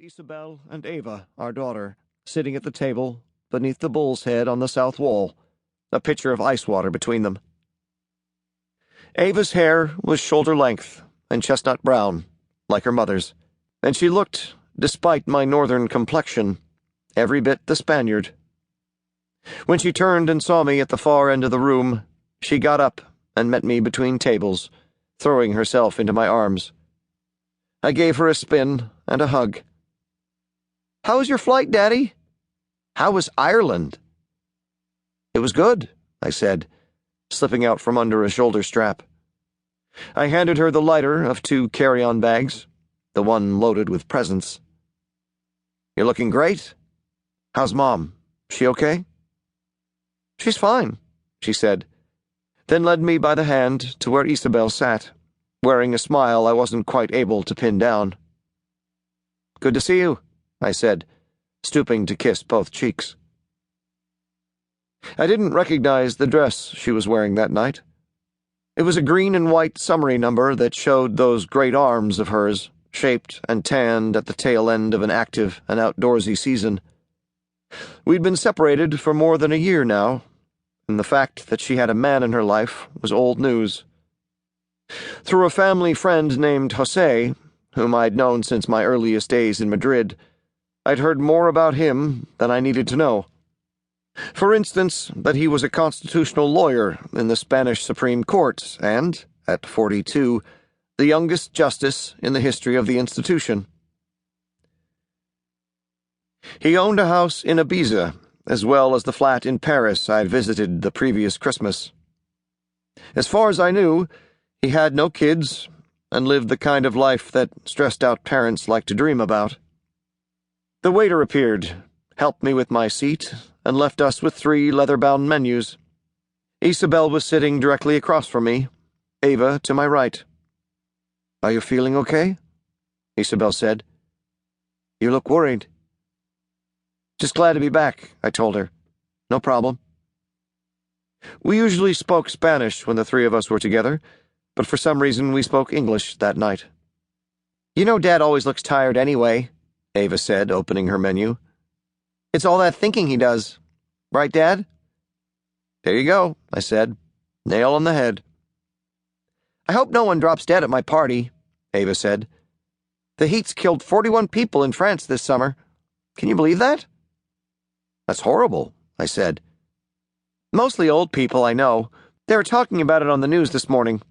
Isabel and Ava, our daughter, sitting at the table beneath the bull's head on the south wall, a pitcher of ice water between them. Ava's hair was shoulder length and chestnut brown, like her mother's, and she looked, despite my northern complexion, every bit the Spaniard. When she turned and saw me at the far end of the room, she got up and met me between tables, throwing herself into my arms. I gave her a spin and a hug. "How was your flight, Daddy?" "How was Ireland?" "It was good," I said, slipping out from under a shoulder strap. I handed her the lighter of 2 carry-on bags, the one loaded with presents. "You're looking great. How's Mom? She okay?" "She's fine," she said, then led me by the hand to where Isabel sat, wearing a smile I wasn't quite able to pin down. "Good to see you," I said, stooping to kiss both cheeks. I didn't recognize the dress she was wearing that night. It was a green and white summary number that showed those great arms of hers, shaped and tanned at the tail end of an active and outdoorsy season. We'd been separated for more than a year now, and the fact that she had a man in her life was old news. Through a family friend named Jose, whom I'd known since my earliest days in Madrid, I'd heard more about him than I needed to know. For instance, that he was a constitutional lawyer in the Spanish Supreme Court and, at 42, the youngest justice in the history of the institution. He owned a house in Ibiza, as well as the flat in Paris I'd visited the previous Christmas. As far as I knew, he had no kids and lived the kind of life that stressed-out parents like to dream about. The waiter appeared, helped me with my seat, and left us with 3 leather-bound menus. Isabel was sitting directly across from me, Ava to my right. "Are you feeling okay?" Isabel said. "You look worried." "Just glad to be back," I told her. "No problem." We usually spoke Spanish when the 3 of us were together, but for some reason we spoke English that night. "You know Dad always looks tired anyway," Ava said, opening her menu. "It's all that thinking he does. Right, Dad?" "There you go," I said. "Nail on the head." "I hope no one drops dead at my party," Ava said. "The heat's killed 41 people in France this summer. Can you believe that?" "That's horrible," I said. "Mostly old people, I know. They were talking about it on the news this morning."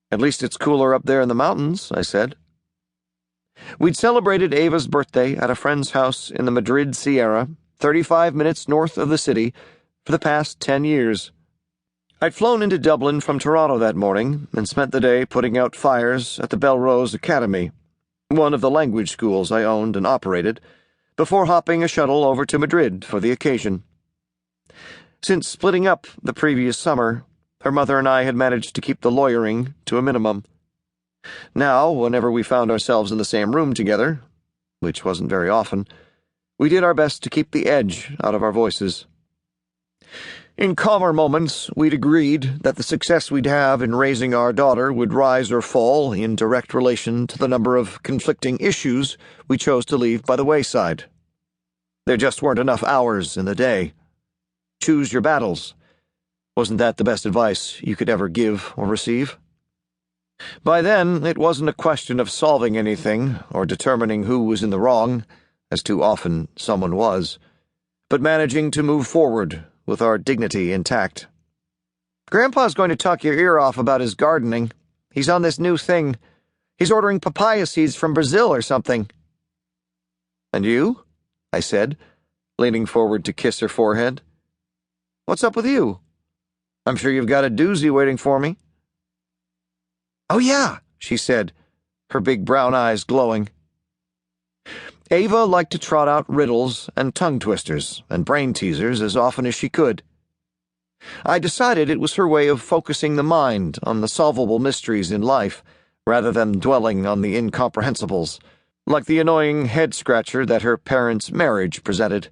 "At least it's cooler up there in the mountains," I said. We'd celebrated Ava's birthday at a friend's house in the Madrid Sierra, 35 minutes north of the city, for the past 10 years. I'd flown into Dublin from Toronto that morning and spent the day putting out fires at the Bellerose Academy, one of the language schools I owned and operated, before hopping a shuttle over to Madrid for the occasion. Since splitting up the previous summer, her mother and I had managed to keep the lawyering to a minimum. Now, whenever we found ourselves in the same room together, which wasn't very often, we did our best to keep the edge out of our voices. In calmer moments, we'd agreed that the success we'd have in raising our daughter would rise or fall in direct relation to the number of conflicting issues we chose to leave by the wayside. There just weren't enough hours in the day. Choose your battles. Wasn't that the best advice you could ever give or receive? By then, it wasn't a question of solving anything or determining who was in the wrong, as too often someone was, but managing to move forward with our dignity intact. "Grandpa's going to talk your ear off about his gardening. He's on this new thing. He's ordering papaya seeds from Brazil or something." "And you?" I said, leaning forward to kiss her forehead. "What's up with you? I'm sure you've got a doozy waiting for me." "Oh yeah," she said, her big brown eyes glowing. Ava liked to trot out riddles and tongue twisters and brain teasers as often as she could. I decided it was her way of focusing the mind on the solvable mysteries in life, rather than dwelling on the incomprehensibles, like the annoying head-scratcher that her parents' marriage presented.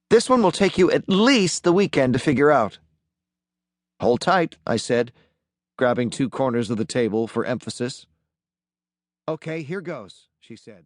"This one will take you at least the weekend to figure out." "Hold tight," I said, grabbing 2 corners of the table for emphasis. "Okay, here goes," she said.